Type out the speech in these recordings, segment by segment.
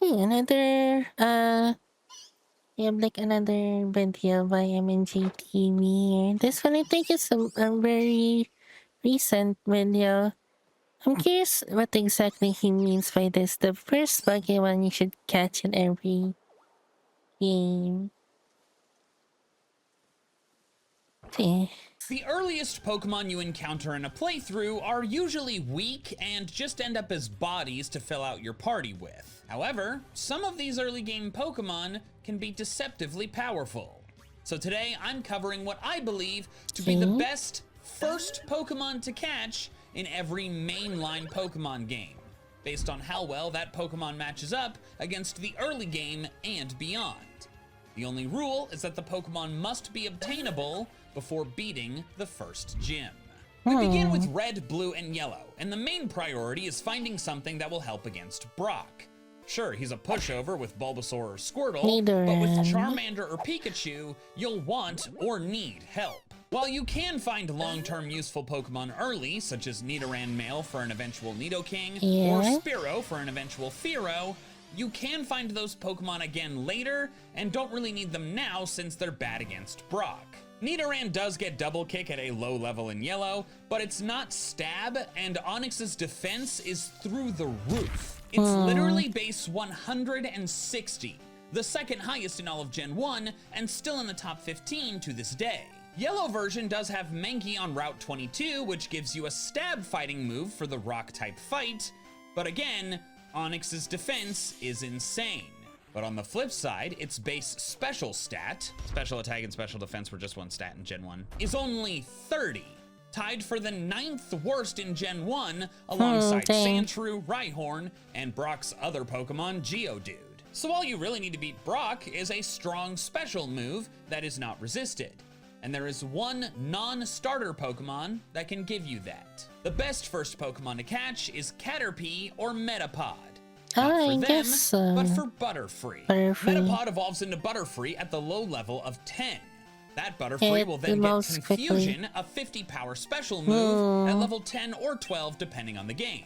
Okay, another we have like another video by MNJTV. This one I think is a very recent video. I'm curious what exactly he means by this. The first Pokemon you should catch in every game. Okay. The earliest Pokemon you encounter in a playthrough are usually weak and just end up as bodies to fill out your party with. However, some of these early game Pokemon can be deceptively powerful. So today I'm covering what I believe to be the best first Pokemon to catch in every mainline Pokemon game, based on how well that Pokemon matches up against the early game and beyond. The only rule is that the Pokemon must be obtainable before beating the first gym. We begin with red, blue, and yellow, and the main priority is finding something that will help against Brock. Sure, he's a pushover with Bulbasaur or Squirtle, but with Charmander or Pikachu, you'll want or need help. While you can find long-term useful Pokemon early, such as Nidoran male for an eventual Nidoking, or Spearow for an eventual Fearow, you can find those Pokemon again later, and don't really need them now since they're bad against Brock. Nidoran does get Double Kick at a low level in yellow, but it's not stab, and Onix's defense is through the roof. It's literally base 160, the second highest in all of Gen 1, and still in the top 15 to this day. Yellow version does have Mankey on Route 22, which gives you a stab fighting move for the rock-type fight, but again, Onix's defense is insane. But on the flip side, its base special stat, special attack and special defense were just one stat in Gen 1, is only 30, tied for the 9th worst in Gen 1 alongside Sandshrew, Rhyhorn, and Brock's other Pokemon, Geodude. So all you really need to beat Brock is a strong special move that is not resisted. And there is one non-starter Pokemon that can give you that. The best first Pokemon to catch is Caterpie or Metapod. Not for them, but for Butterfree. Metapod evolves into Butterfree at the low level of 10. That Butterfree will then get Confusion, a 50 power special move at level 10 or 12 depending on the game.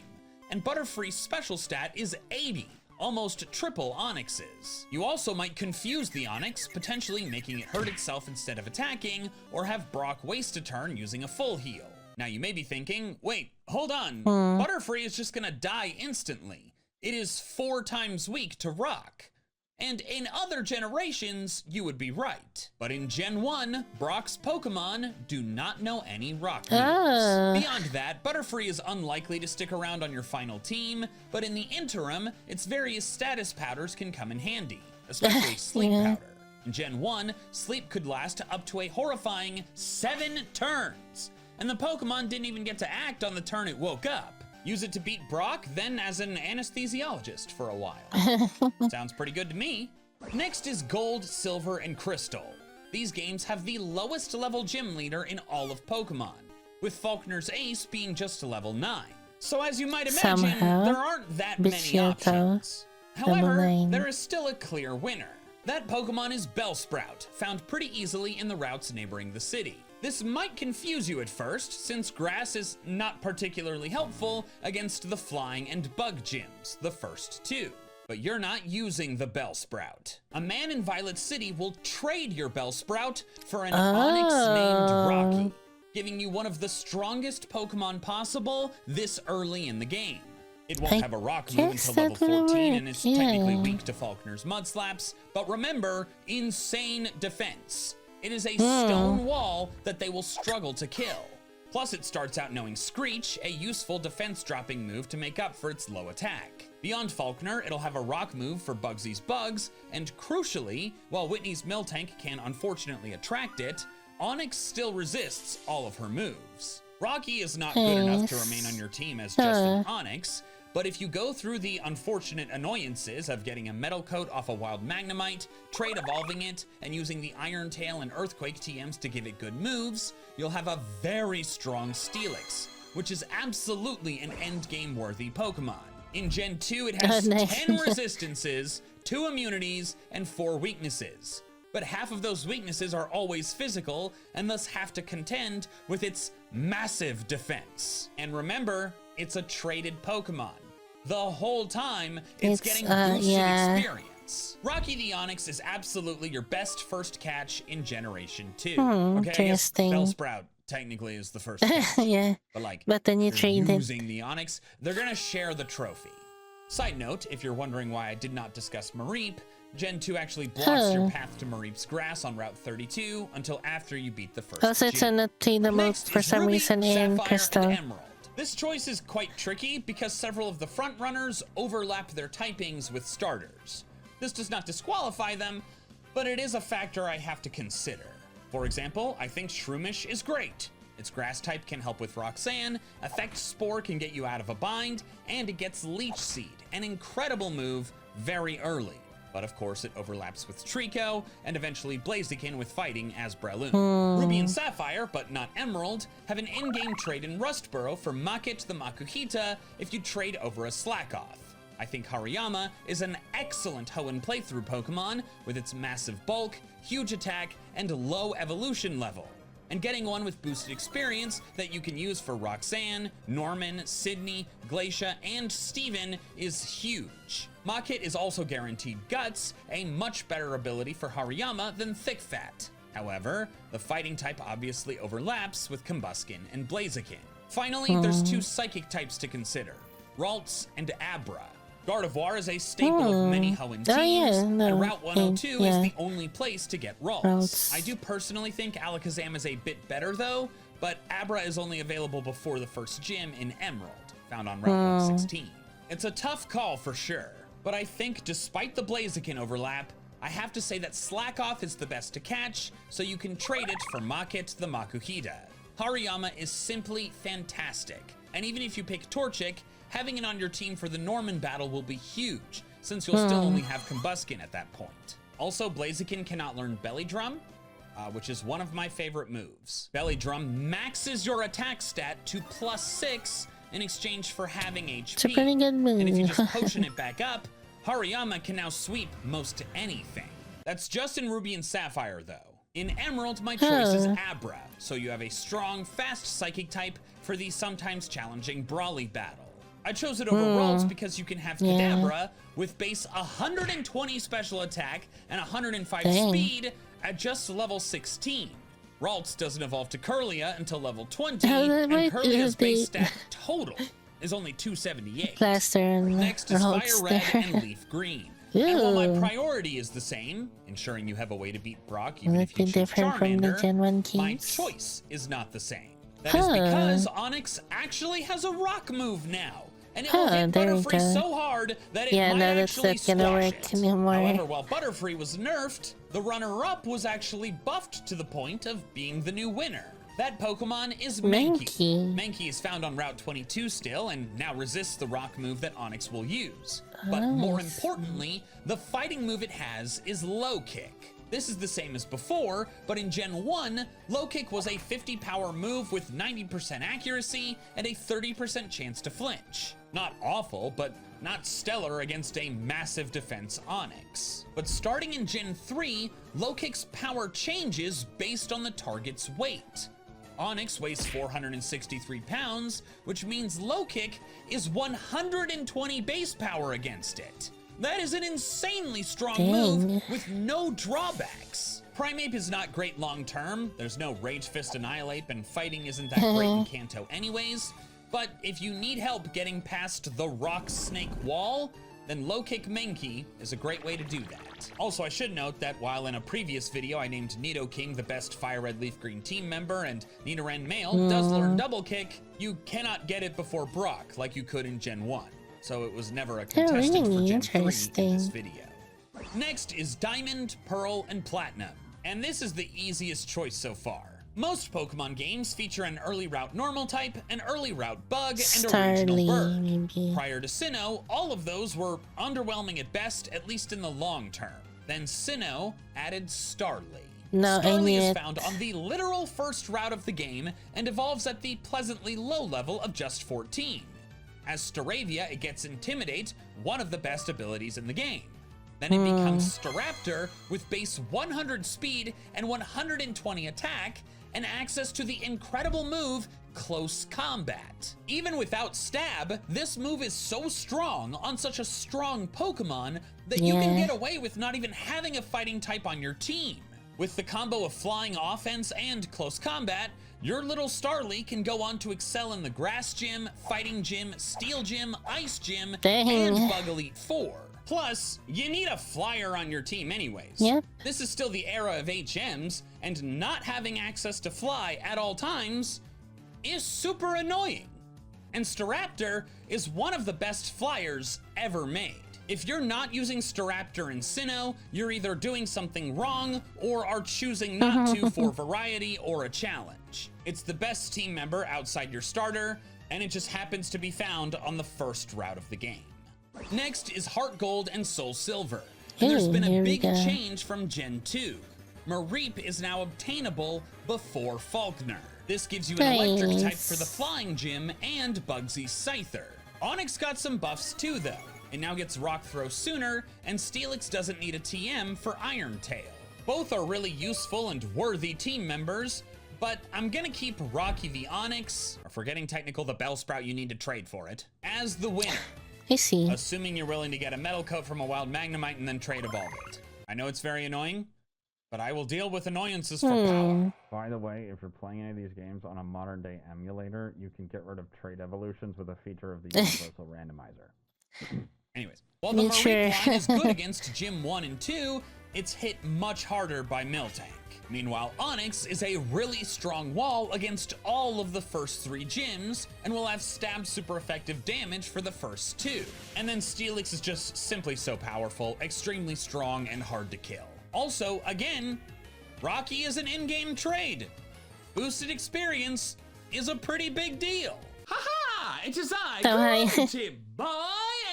And Butterfree's special stat is 80, almost triple Onix's. You also might confuse the Onix, potentially making it hurt itself instead of attacking, or have Brock waste a turn using a full heal. Now you may be thinking, wait, hold on, Butterfree is just gonna die instantly. It is 4 times weak to rock. And in other generations, you would be right. But in Gen 1, Brock's Pokemon do not know any rock moves. Beyond that, Butterfree is unlikely to stick around on your final team, but in the interim, its various status powders can come in handy, especially Sleep Powder. In Gen 1, Sleep could last up to a horrifying 7 turns, and the Pokemon didn't even get to act on the turn it woke up. Use it to beat Brock, then as an anesthesiologist for a while. Sounds pretty good to me. Next is Gold, Silver, and Crystal. These games have the lowest level gym leader in all of Pokemon, with Falkner's Ace being just level 9. So as you might imagine, there aren't that many options. However, there is still a clear winner. That Pokemon is Bellsprout, found pretty easily in the routes neighboring the city. This might confuse you at first, since grass is not particularly helpful against the flying and bug gyms, the first 2. But you're not using the Bellsprout. A man in Violet City will trade your Bellsprout for an Onix named Rocky, giving you one of the strongest Pokemon possible this early in the game. It won't have a rock move until level 14 and is technically weak to Falkner's Mud Slaps, but remember, insane defense. It is a stone wall that they will struggle to kill. Plus it starts out knowing Screech, a useful defense dropping move to make up for its low attack. Beyond Falkner, it'll have a rock move for Bugsy's bugs, and crucially, while Whitney's Miltank can unfortunately attract it, Onix still resists all of her moves. Rocky is not good enough to remain on your team as just an Onix, but if you go through the unfortunate annoyances of getting a Metal Coat off a Wild Magnemite, trade evolving it, and using the Iron Tail and Earthquake TMs to give it good moves, you'll have a very strong Steelix, which is absolutely an endgame worthy Pokemon. In Gen 2, it has 10 resistances, 2 immunities, and 4 weaknesses. But half of those weaknesses are always physical, and thus have to contend with its massive defense. And remember, it's a traded Pokemon. the whole time it's getting boosted experience. Rocky the Onix is absolutely your best first catch in Generation 2. Okay, I guess Bellsprout technically is the first catch. Yeah. But like, but then you if trade you're it. using the Onix, they're gonna share the trophy. Side note, if you're wondering why I did not discuss Mareep, Gen 2 actually blocks your path to Mareep's grass on Route 32 until after you beat the first Also, it's gym. unattainable for some Ruby, reason in Sapphire, Crystal. and Emerald. This choice is quite tricky because several of the front runners overlap their typings with starters. This does not disqualify them, but it is a factor I have to consider. For example, I think Shroomish is great. Its grass type can help with Roxanne, Effect Spore can get you out of a bind, and it gets Leech Seed, an incredible move very early. But of course it overlaps with Trico, and eventually Blaziken with fighting as Breloom. Ruby and Sapphire, but not Emerald, have an in-game trade in Rustboro for Makit the Makuhita if you trade over a Slackoth. I think Hariyama is an excellent Hoenn playthrough Pokemon with its massive bulk, huge attack, and low evolution level. And getting one with boosted experience that you can use for Roxanne, Norman, Sydney, Glacia, and Steven is huge. Makit is also guaranteed Guts, a much better ability for Hariyama than Thick Fat. However, the fighting type obviously overlaps with Combuskin and Blaziken. Finally, there's two psychic types to consider, Ralts and Abra. Gardevoir is a staple of many Hoenn teams, and Route 102 is the only place to get Ralts. I do personally think Alakazam is a bit better though, but Abra is only available before the first gym in Emerald, found on Route 116. It's a tough call for sure, but I think despite the Blaziken overlap, I have to say that Slackoth is the best to catch, so you can trade it for Makit the Makuhita. Hariyama is simply fantastic, and even if you pick Torchic, having it on your team for the Norman battle will be huge, since you'll still only have Combuskin at that point. Also, Blaziken cannot learn Belly Drum, which is one of my favorite moves. Belly Drum maxes your attack stat to +6 in exchange for having HP. It's a pretty good move. And if you just potion it back up, Hariyama can now sweep most anything. That's just in Ruby and Sapphire though. In Emerald, my choice is Abra, so you have a strong, fast psychic type for the sometimes challenging Brawly battle. I chose it over Ralts because you can have Kadabra with base 120 special attack and 105 speed at just level 16. Ralts doesn't evolve to Kirlia until level 20, and Kirlia's base stat total is only 278. Next is Fire Red and Leaf Green. And while my priority is the same, ensuring you have a way to beat Brock even if you choose Charmander, my choice is not the same. That is because Onix actually has a rock move now. And it will hit Butterfree so hard that it might actually squash it. However, while Butterfree was nerfed, the runner-up was actually buffed to the point of being the new winner. That Pokemon is Mankey. Mankey is found on Route 22 still, and now resists the rock move that Onix will use. But more importantly, the fighting move it has is Low Kick. This is the same as before, but in Gen 1, Low Kick was a 50 power move with 90% accuracy and a 30% chance to flinch. Not awful, but not stellar against a massive defense Onix. But starting in Gen 3, Low Kick's power changes based on the target's weight. Onix weighs 463 pounds, which means Low Kick is 120 base power against it. That is an insanely strong move with no drawbacks. Primeape is not great long term. There's no Rage Fist Annihilate, and fighting isn't that great in Kanto anyways. But if you need help getting past the Rock Snake wall, then Low Kick Mankey is a great way to do that. Also, I should note that while in a previous video I named Nidoking the best Fire Red Leaf Green team member and Nidoran Male does learn Double Kick, you cannot get it before Brock like you could in Gen 1. So it was never a contestant for Gen 3 in this video. Next is Diamond, Pearl, and Platinum. And this is the easiest choice so far. Most Pokemon games feature an early route normal type, an early route bug, and a regional bird. Prior to Sinnoh, all of those were underwhelming at best, at least in the long term. Then Sinnoh added Starly. Starly is found on the literal first route of the game and evolves at the pleasantly low level of just 14. As Staravia, it gets Intimidate, one of the best abilities in the game. Then it becomes Staraptor with base 100 speed and 120 attack, and access to the incredible move close combat. Even without stab, this move is so strong on such a strong Pokemon that you can get away with not even having a fighting type on your team. With the combo of flying offense and close combat, your little Starly can go on to excel in the Grass Gym, Fighting Gym, Steel Gym, Ice Gym, and Bug Elite 4. Plus, you need a flyer on your team anyways. Yep. This is still the era of HMs, and not having access to fly at all times is super annoying. And Staraptor is one of the best flyers ever made. If you're not using Staraptor in Sinnoh, you're either doing something wrong or are choosing not to for variety or a challenge. It's the best team member outside your starter, and it just happens to be found on the first route of the game. Next is Heart Gold and Soul Silver. And there's been a big change from Gen 2. Mareep is now obtainable before Falkner. This gives you an electric type for the Flying Gym and Bugsy's Scyther. Onyx got some buffs too though. It now gets Rock Throw sooner, and Steelix doesn't need a TM for Iron Tail. Both are really useful and worthy team members, but I'm gonna keep Rocky the Onyx, or for getting technical, the Bellsprout you need to trade for it, as the winner. I see. Assuming you're willing to get a Metal Coat from a Wild Magnemite and then trade Evolve it. I know it's very annoying, but I will deal with annoyances for power. By the way, if you're playing any of these games on a modern day emulator, you can get rid of trade evolutions with a feature of the Universal Randomizer. Anyways, while the Mareep line is good against Gym 1 and 2, it's hit much harder by Miltank. Meanwhile, Onyx is a really strong wall against all of the first 3 gyms, and will have stab super effective damage for the first 2. And then Steelix is just simply so powerful, extremely strong, and hard to kill. Also, again, Rocky is an in-game trade. Boosted experience is a pretty big deal. Haha! It is I, Grunty Boy,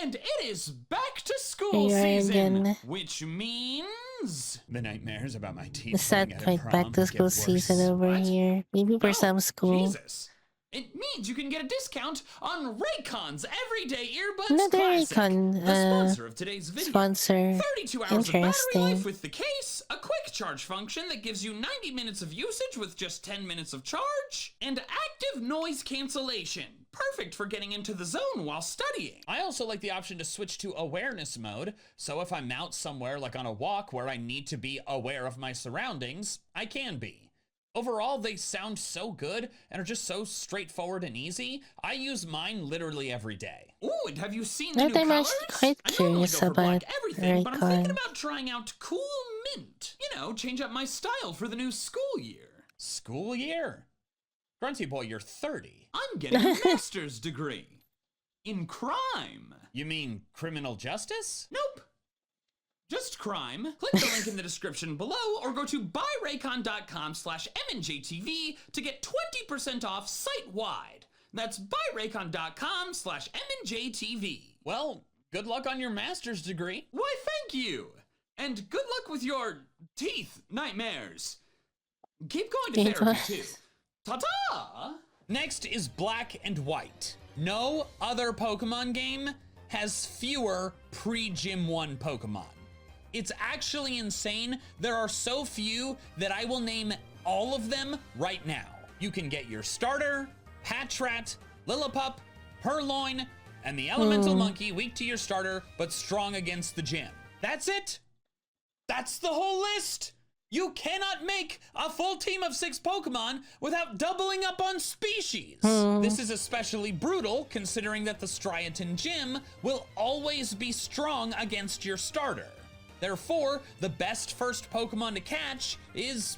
and it is back to school season, which means the nightmares about my teeth. It's not quite back to school season over here. Maybe for some school. Jesus. It means you can get a discount on Raycon's Everyday Earbuds Another Classic, Raycon, the sponsor of today's video. Sponsor. 32 hours of battery life with the case, a quick charge function that gives you 90 minutes of usage with just 10 minutes of charge, and active noise cancellation. Perfect for getting into the zone while studying. I also like the option to switch to awareness mode, so if I'm out somewhere like on a walk where I need to be aware of my surroundings, I can be. Overall, they sound so good and are just so straightforward and easy. I use mine literally every day. Ooh, and have you seen the new colors? Quite curious about everything, but I'm thinking about trying out Cool Mint. You know, change up my style for the new school year. School year? Grunty Boy, you're 30. I'm getting a master's degree. In crime. You mean criminal justice? Nope. Just crime. Click the link in the description below or go to buyraycon.com/MandJTV to get 20% off site-wide. That's buyraycon.com/MandJTV. Well, good luck on your master's degree. Why, thank you. And good luck with your teeth nightmares. Keep going to therapy too. Ta-ta! Next is Black and White. No other Pokemon game has fewer pre-Gym 1 Pokemon. It's actually insane. There are so few that I will name all of them right now. You can get your starter, Patrat, Lillipup, Purloin, and the Elemental Monkey, weak to your starter, but strong against the gym. That's it. That's the whole list. You cannot make a full team of 6 Pokemon without doubling up on species. This is especially brutal considering that the Striaton Gym will always be strong against your starter. Therefore, the best first Pokemon to catch is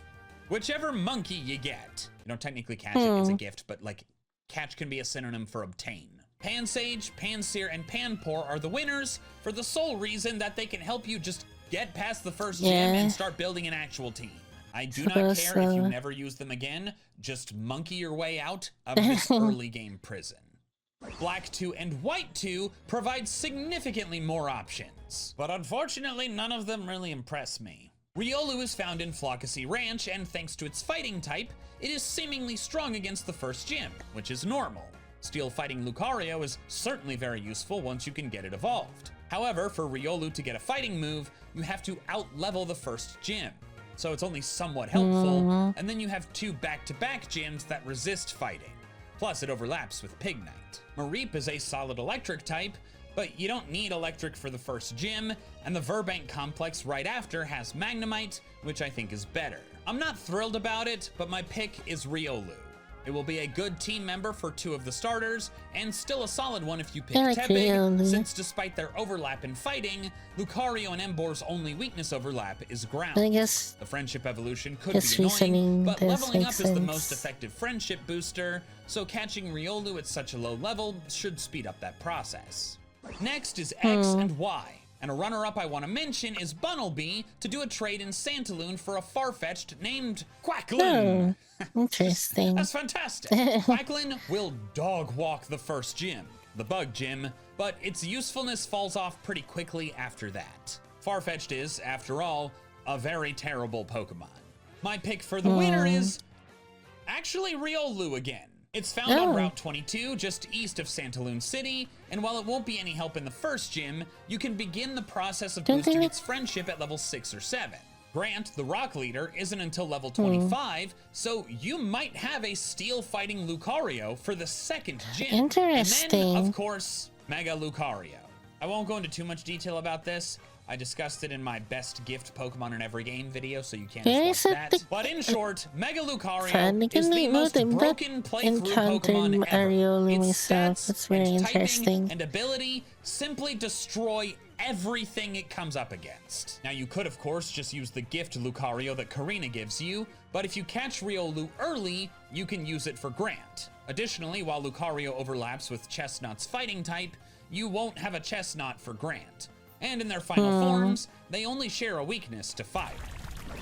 whichever monkey you get. You don't technically catch it, it's a gift, but like, catch can be a synonym for obtain. Pansage, Pansear, and Panpour are the winners for the sole reason that they can help you just get past the first gym and start building an actual team. I do not care if you never use them again, just monkey your way out of this early game prison. Black 2 and White 2 provide significantly more options, but unfortunately none of them really impress me. Riolu is found in Flockacy Ranch, and thanks to its fighting type, it is seemingly strong against the first gym, which is normal. Steel fighting Lucario is certainly very useful once you can get it evolved. However, for Riolu to get a fighting move, you have to out-level the first gym, so it's only somewhat helpful, and then you have 2 back-to-back gyms that resist fighting. Plus, it overlaps with Pignite. Mareep is a solid electric type, but you don't need electric for the first gym, and the Verbank complex right after has Magnemite, which I think is better. I'm not thrilled about it, but my pick is Riolu. It will be a good team member for 2 of the starters, and still a solid one if you pick I like Tepig, Riolu. since despite their overlap in fighting, Lucario and Emboar's only weakness overlap is ground. I guess The friendship evolution could his be annoying, reasoning but does leveling make up is the sense. most effective friendship booster, so catching Riolu at such a low level should speed up that process. Next is X and Y. And a runner-up I want to mention is Bunnelby to do a trade in Santaloon for a Farfetch'd named Quackloon. Interesting. That's fantastic. Quackloon will dog walk the first gym, the bug gym, but its usefulness falls off pretty quickly after that. Farfetch'd is, after all, a very terrible Pokemon. My pick for the winner is actually Riolu again. It's found on Route 22, just east of Santaloon City, and while it won't be any help in the first gym, you can begin the process of boosting its friendship at level 6 or 7. Grant, the rock leader, isn't until level 25, so you might have a steel fighting Lucario for the second gym. Interesting. And then, of course, Mega Lucario. I won't go into too much detail about this. I discussed it in my best gift Pokemon in every game video, so you can't just watch that. But in short, Mega Lucario is the most broken playthrough Pokemon ever. Its myself. stats That's very and typing interesting. and ability simply destroy everything it comes up against. Now, you could, of course, just use the gift Lucario that Karina gives you, but if you catch Riolu early, you can use it for Grant. Additionally, while Lucario overlaps with Chestnut's fighting type, you won't have a Chestnut for Grant. And in their final forms, they only share a weakness to fire.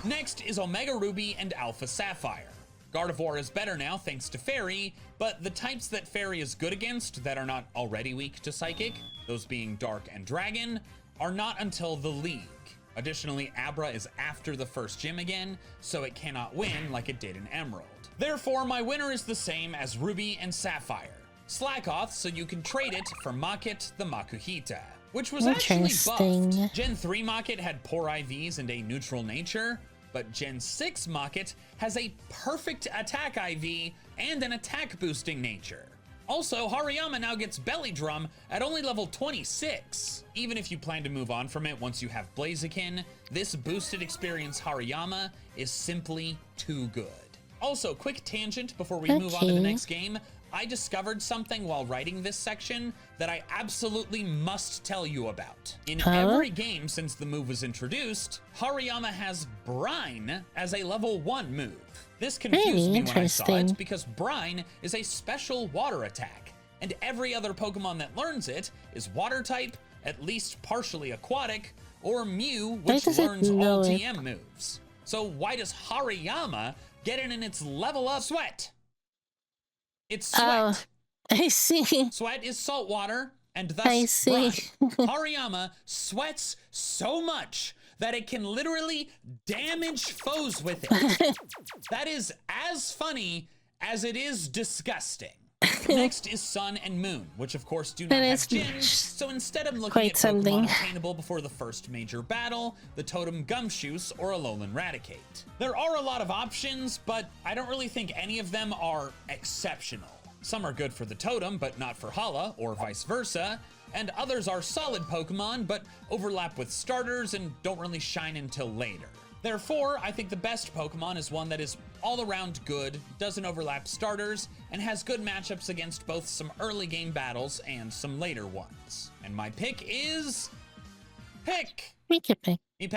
Next is Omega Ruby and Alpha Sapphire. Gardevoir is better now thanks to Fairy, but the types that Fairy is good against that are not already weak to Psychic, those being Dark and Dragon, are not until the League. Additionally, Abra is after the first gym again, so it cannot win like it did in Emerald. Therefore, my winner is the same as Ruby and Sapphire. Slackoth, so you can trade it for Machit the Makuhita, which was actually buffed. Gen 3 Machit had poor IVs and a neutral nature, but Gen 6 Machit has a perfect attack IV and an attack boosting nature. Also, Hariyama now gets Belly Drum at only level 26. Even if you plan to move on from it once you have Blaziken, this boosted experience Hariyama is simply too good. Also, quick tangent before we move on to the next game. I discovered something while writing this section that I absolutely must tell you about. In every game since the move was introduced, Hariyama has Brine as a level 1 move. This confused me when I saw it because Brine is a special water attack, and every other Pokemon that learns it is water type, at least partially aquatic, or Mew, which learns all TM moves. So why does Hariyama get it in its level up Sweat? It's Sweat. I see. Sweat is salt water, and thus Brine. Hariyama sweats so much that it can literally damage foes with it. That is as funny as it is disgusting. Next is Sun and Moon, which of course do not have gyms, so instead of looking at Pokemon attainable before the first major battle, the Totem Gumshoos or Alolan Raticate. There are a lot of options, but I don't really think any of them are exceptional. Some are good for the Totem, but not for Hala, or vice versa, and others are solid Pokemon, but overlap with starters and don't really shine until later. Therefore, I think the best Pokemon is one that is all around good, doesn't overlap starters, and has good matchups against both some early game battles and some later ones. And my pick is... Pikipek. You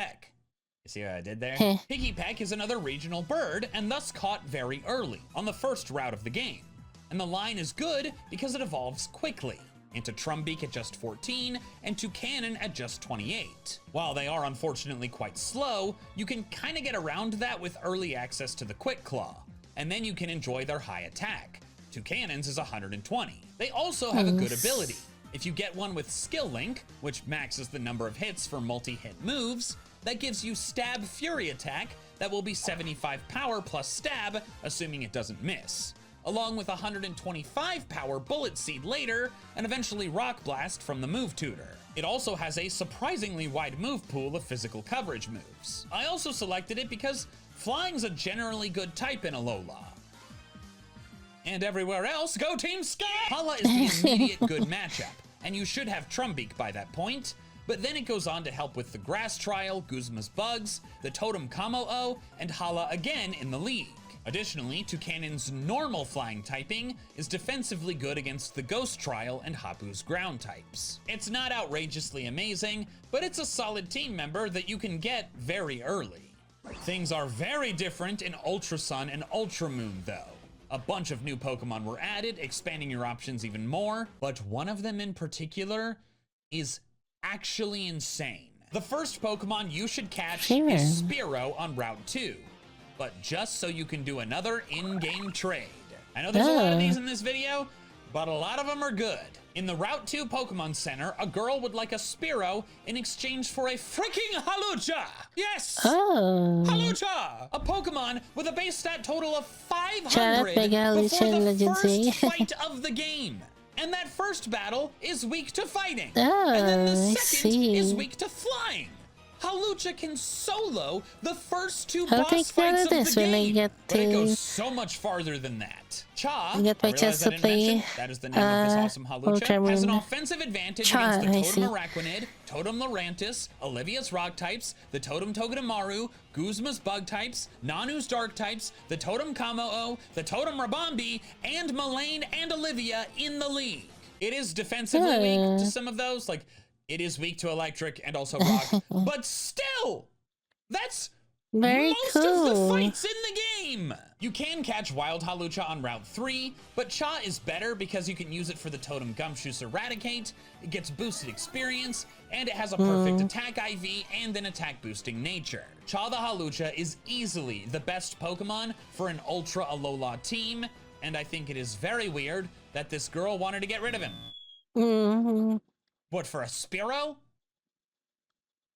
see what I did there? Pikipek is another regional bird, and thus caught very early, on the first route of the game. And the line is good because it evolves quickly, into Trumbeak at just 14, and to Cannon at just 28. While they are unfortunately quite slow, you can kinda get around that with early access to the Quick Claw, and then you can enjoy their high attack. Two Cannons is 120. They also have a good ability. If you get one with Skill Link, which maxes the number of hits for multi-hit moves, that gives you Stab Fury attack that will be 75 power plus Stab, assuming it doesn't miss, along with 125 power Bullet Seed later, and eventually Rock Blast from the Move Tutor. It also has a surprisingly wide move pool of physical coverage moves. I also selected it because Flying's a generally good type in Alola. And everywhere else, go Team Sky! Hala is the immediate good matchup, and you should have Trumbeak by that point. But then it goes on to help with the Grass Trial, Guzma's Bugs, the Totem Kamo-O, and Hala again in the league. Additionally, Toucanon's normal flying typing is defensively good against the Ghost Trial and Hapu's ground types. It's not outrageously amazing, but it's a solid team member that you can get very early. Things are very different in Ultra Sun and Ultra Moon though. A bunch of new Pokemon were added, expanding your options even more, but one of them in particular is actually insane. The first Pokemon you should catch is Spearow on Route 2. But just so you can do another in-game trade. I know there's a lot of these in this video, but a lot of them are good. In the Route 2 Pokemon Center, a girl would like a Spearow in exchange for a freaking Hawlucha! Yes! Hawlucha! A Pokemon with a base stat total of 500 before the first fight of the game. And that first battle is weak to fighting. And then the second is weak to flying. Hawlucha can solo the first two boss fights of the game, but it goes so much farther than that. Cha, I realize I didn't mention, that is the name of this awesome Hawlucha, has an offensive advantage against the Totem Araquanid, Totem Lurantis, Olivia's Rock types, the Totem Togedemaru, Guzma's Bug types, Nanu's Dark types, the Totem Kamo-O, the Totem Rabambi, and Mullane and Olivia in the league. It is defensively weak to some of those, like, it is weak to electric and also rock, but still, that's most of the fights in the game. You can catch Wild Hawlucha on Route 3, but Cha is better because you can use it for the Totem Gumshoe's Eradicate, it gets boosted experience, and it has a perfect attack IV and an attack boosting nature. Cha the Hawlucha is easily the best Pokemon for an Ultra Alola team, and I think it is very weird that this girl wanted to get rid of him. What, for a Spearow?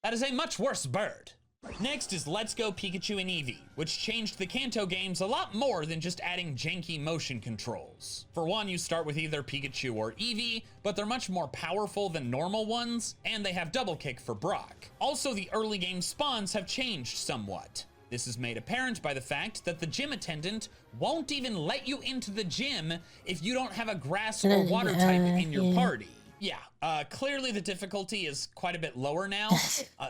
That is a much worse bird. Next is Let's Go Pikachu and Eevee, which changed the Kanto games a lot more than just adding janky motion controls. For one, you start with either Pikachu or Eevee, but they're much more powerful than normal ones, and they have double kick for Brock. Also, the early game spawns have changed somewhat. This is made apparent by the fact that the gym attendant won't even let you into the gym if you don't have a grass or water type in your party. Yeah, clearly the difficulty is quite a bit lower now.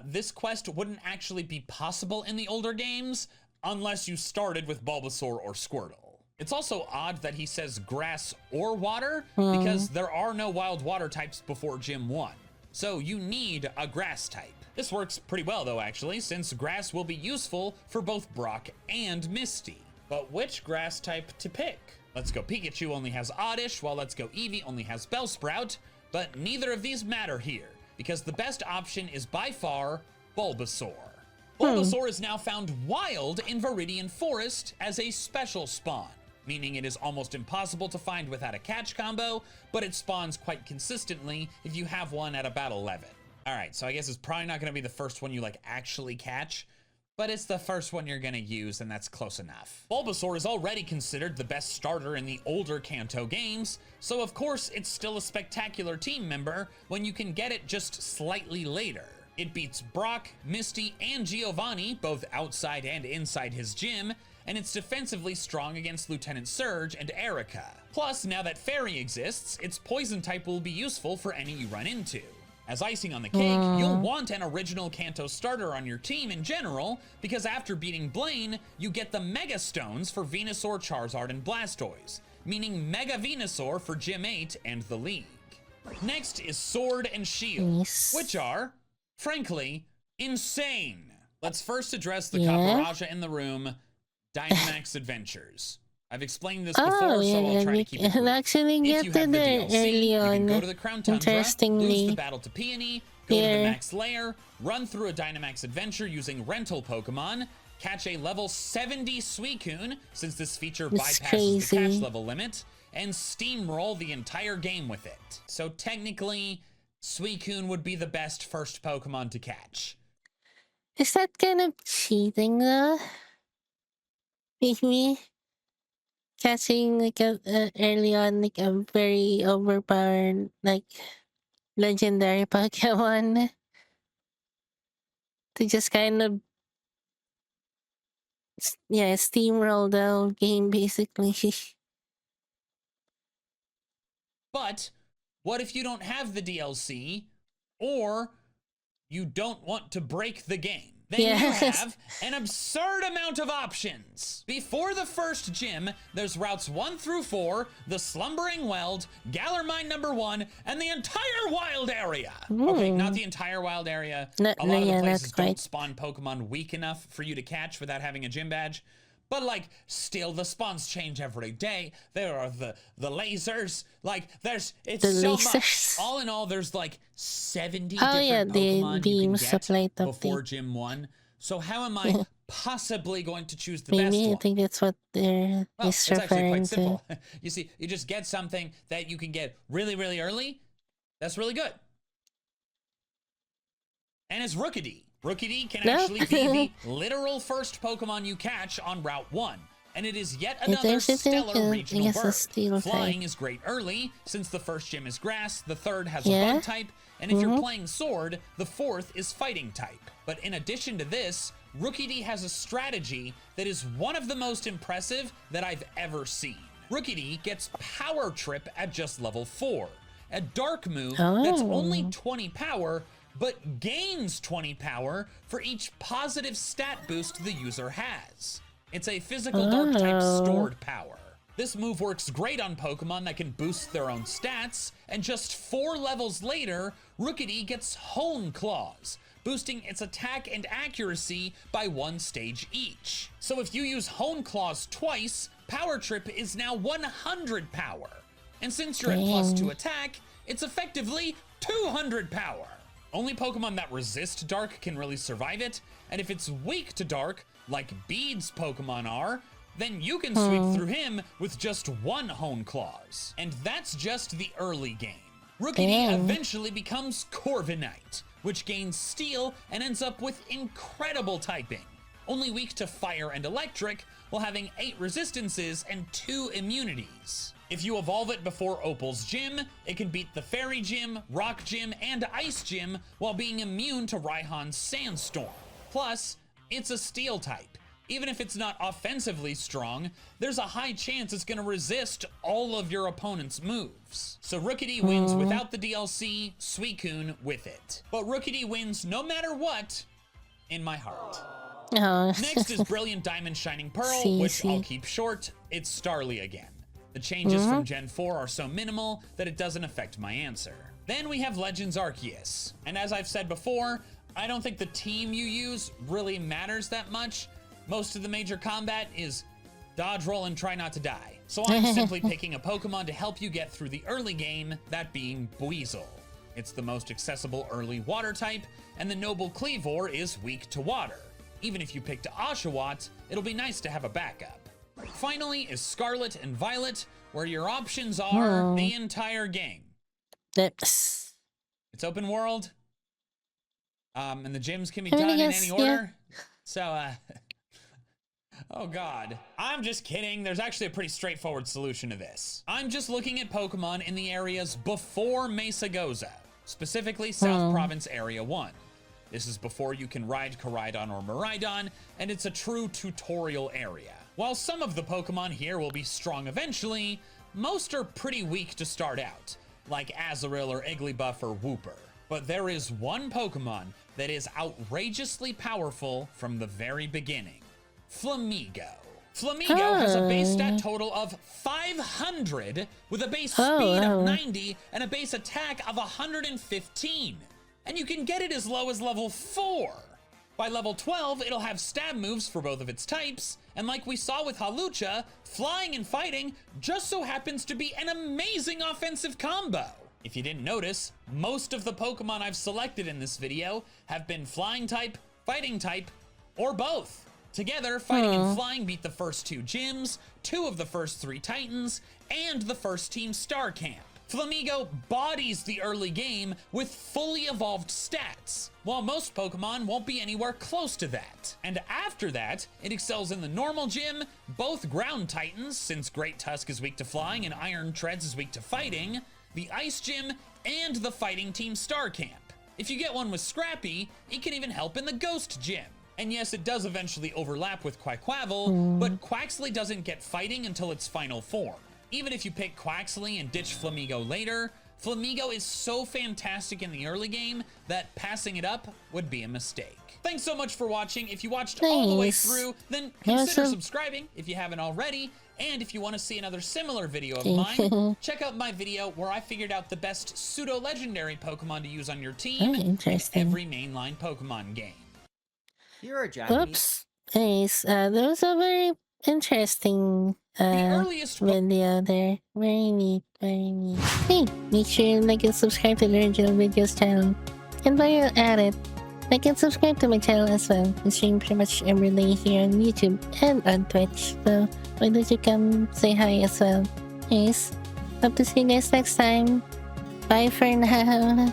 This quest wouldn't actually be possible in the older games unless you started with Bulbasaur or Squirtle. It's also odd that he says grass or water because there are no wild water types before Gym 1. So you need a grass type. This works pretty well though actually, since grass will be useful for both Brock and Misty. But which grass type to pick? Let's Go Pikachu only has Oddish, while Let's Go Eevee only has Bellsprout. But neither of these matter here, because the best option is by far Bulbasaur. Bulbasaur is now found wild in Viridian Forest as a special spawn, meaning it is almost impossible to find without a catch combo, but it spawns quite consistently if you have one at about 11. Alright, so I guess it's probably not going to be the first one you actually catch, but it's the first one you're gonna use, and that's close enough. Bulbasaur is already considered the best starter in the older Kanto games, so of course it's still a spectacular team member when you can get it just slightly later. It beats Brock, Misty, and Giovanni, both outside and inside his gym, and it's defensively strong against Lieutenant Surge and Erica. Plus, now that Fairy exists, its poison type will be useful for any you run into. As icing on the cake, you'll want an original Kanto starter on your team in general, because after beating Blaine, you get the Mega Stones for Venusaur, Charizard, and Blastoise, meaning Mega Venusaur for Gym 8 and the League. Next is Sword and Shield, which are, frankly, insane. Let's first address the Caparaja in the room, Dynamax Adventures. I've explained this before, so I'll try to keep it brief. Actually get If you to have the there DLC, early you on. can go to the Crown Tundra, lose the battle to Peony, go to the Here. Max Lair, run through a Dynamax adventure using rental Pokemon, catch a level 70 Suicune, since this feature bypasses the catch level limit, and steamroll the entire game with it. So technically, Suicune would be the best first Pokemon to catch. Is that kind of cheating though? Maybe catching early on a very overpowered legendary Pokemon to just kind of steamroll the whole game basically. But what if you don't have the DLC or you don't want to break the game? Then you have an absurd amount of options. Before the first gym, there's routes 1 through 4, the Slumbering Weld, Galar Mine number 1, and the entire wild area. Okay, not the entire wild area. A lot of the places don't spawn Pokemon weak enough for you to catch without having a gym badge. But like, still the spawns change every day. There are the lasers. Like, it's so much. All in all, there's like 70 different Pokemon you can get before Gym 1. So how am I possibly going to choose the best one? Maybe I think that's what they're it's actually quite simple. You see, you just get something that you can get really, really early. That's really good. And it's Rookidee. Rookidee can actually be the literal first Pokemon you catch on Route 1. And it is yet another stellar regional bird. Flying is great early, since the first gym is grass, the third has a bug type, and if you're playing sword, the fourth is fighting type. But in addition to this, Rookidee has a strategy that is one of the most impressive that I've ever seen. Rookidee gets Power Trip at just level 4, a dark move that's only 20 power, but gains 20 power for each positive stat boost the user has. It's a physical dark type stored power. This move works great on Pokemon that can boost their own stats, and just 4 levels later, Rookidee gets Hone Claws, boosting its attack and accuracy by 1 stage each. So if you use Hone Claws twice, Power Trip is now 100 power. And since you're at +2 attack, it's effectively 200 power. Only Pokemon that resist Dark can really survive it, and if it's weak to Dark, like Beed's Pokemon are, then you can sweep through him with just 1 Hone Claws. And that's just the early game. Rookidee eventually becomes Corviknight, which gains Steel and ends up with incredible typing. Only weak to Fire and Electric, while having 8 resistances and 2 immunities. If you evolve it before Opal's Gym, it can beat the Fairy Gym, Rock Gym, and Ice Gym while being immune to Raihan's Sandstorm. Plus, it's a Steel type. Even if it's not offensively strong, there's a high chance it's gonna resist all of your opponent's moves. So Rookidee wins without the DLC, Suicune with it. But Rookidee wins no matter what, in my heart. Next is Brilliant Diamond Shining Pearl, which I'll keep short. It's Starly again. The changes from Gen 4 are so minimal that it doesn't affect my answer. Then we have Legends Arceus. And as I've said before, I don't think the team you use really matters that much. Most of the major combat is dodge, roll, and try not to die. So I'm simply picking a Pokemon to help you get through the early game, that being Buizel. It's the most accessible early water type, and the Noble Kleavor is weak to water. Even if you picked Oshawott, it'll be nice to have a backup. Finally is Scarlet and Violet, where your options are the entire game. It's open world, and the gyms can be done in any order. So, oh god. I'm just kidding. There's actually a pretty straightforward solution to this. I'm just looking at Pokemon in the areas before Mesa Goza, specifically South Province Area 1. This is before you can ride Koraidon or Miraidon, and it's a true tutorial area. While some of the Pokemon here will be strong eventually, most are pretty weak to start out, like Azurill or Igglybuff or Wooper. But there is one Pokemon that is outrageously powerful from the very beginning. Flamigo. Flamigo has a base stat total of 500 with a base speed of 90 and a base attack of 115. And you can get it as low as level 4. By level 12, it'll have stab moves for both of its types, and like we saw with Hawlucha, flying and fighting just so happens to be an amazing offensive combo. If you didn't notice, most of the Pokemon I've selected in this video have been flying type, fighting type, or both. Together, fighting and flying beat the first 2 gyms, 2 of the first 3 Titans, and the first Team Star Camp. Flamigo bodies the early game with fully evolved stats, while most Pokemon won't be anywhere close to that. And after that, it excels in the normal gym, both ground Titans, since Great Tusk is weak to flying and Iron Treads is weak to fighting, the Ice Gym, and the Fighting Team Star Camp. If you get one with Scrappy, it can even help in the Ghost Gym. And yes, it does eventually overlap with Quaquaval, but Quaxley doesn't get fighting until its final form. Even if you pick Quaxley and ditch Flamigo later, Flamigo is so fantastic in the early game that passing it up would be a mistake. Thanks so much for watching. If you watched all the way Nice. through, then consider Awesome. subscribing if you haven't already. And if you want to see another similar video of Thank mine, you. check out my video where I figured out the best pseudo-legendary Pokemon to use on your team Oh, in interesting. every mainline Pokemon game. You're a Japanese. Oops. Nice. That was a very interesting The earliest video there. Very neat, very neat. Hey, make sure you like and subscribe to the original videos channel. And while you're at it, like and subscribe to my channel as well. I stream pretty much every day here on YouTube and on Twitch. So why don't you come say hi as well? Yes. Hope to see you guys next time. Bye for now.